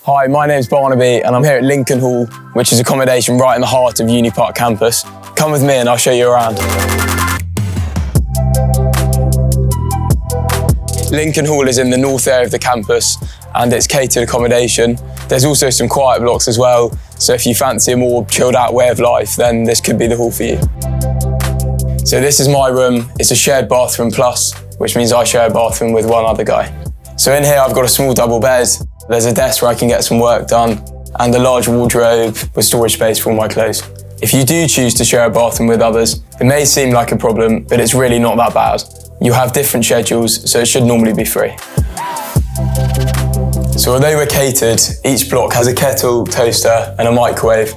Hi, my name's Barnaby and I'm here at Lincoln Hall, which is accommodation right in the heart of Uni Park campus. Come with me and I'll show you around. Lincoln Hall is in the north area of the campus and it's catered accommodation. There's also some quiet blocks as well, so if you fancy a more chilled out way of life, then this could be the hall for you. So this is my room. It's a shared bathroom plus, which means I share a bathroom with one other guy. So in here I've got a small double bed. There's a desk where I can get some work done and a large wardrobe with storage space for all my clothes. If you do choose to share a bathroom with others, it may seem like a problem, but it's really not that bad. You have different schedules, so it should normally be free. So although we're catered, each block has a kettle, toaster and a microwave.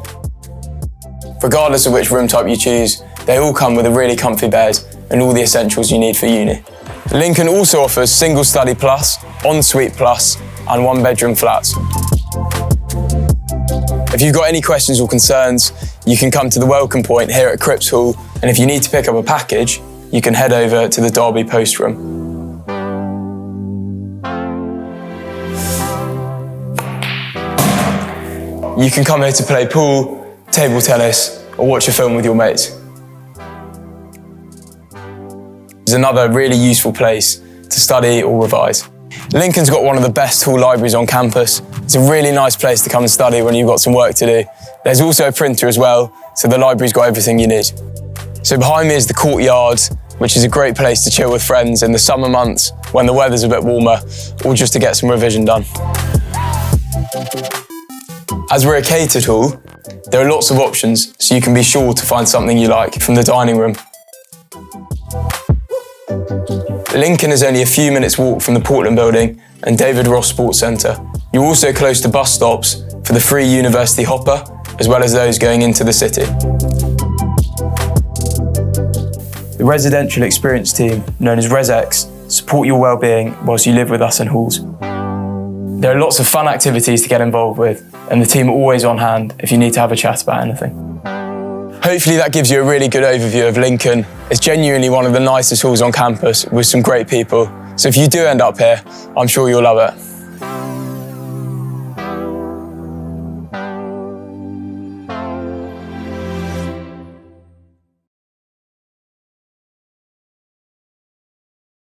Regardless of which room type you choose, they all come with a really comfy bed and all the essentials you need for uni. Lincoln also offers single study plus, ensuite plus and one bedroom flats. If you've got any questions or concerns, you can come to the welcome point here at Cripps Hall, and if you need to pick up a package, you can head over to the Derby Post Room. You can come here to play pool, table tennis, or watch a film with your mates. It's another really useful place to study or revise. Lincoln's got one of the best hall libraries on campus. It's a really nice place to come and study when you've got some work to do. There's also a printer as well, so the library's got everything you need. So behind me is the courtyard, which is a great place to chill with friends in the summer months when the weather's a bit warmer, or just to get some revision done. As we're a catered hall, there are lots of options, so you can be sure to find something you like from the dining room. Lincoln is only a few minutes walk from the Portland Building and David Ross Sports Centre. You're also close to bus stops for the free University Hopper, as well as those going into the city. The residential experience team, known as ResX, support your well-being whilst you live with us in halls. There are lots of fun activities to get involved with, and the team are always on hand if you need to have a chat about anything. Hopefully that gives you a really good overview of Lincoln. It's genuinely one of the nicest halls on campus with some great people. So if you do end up here, I'm sure you'll love it.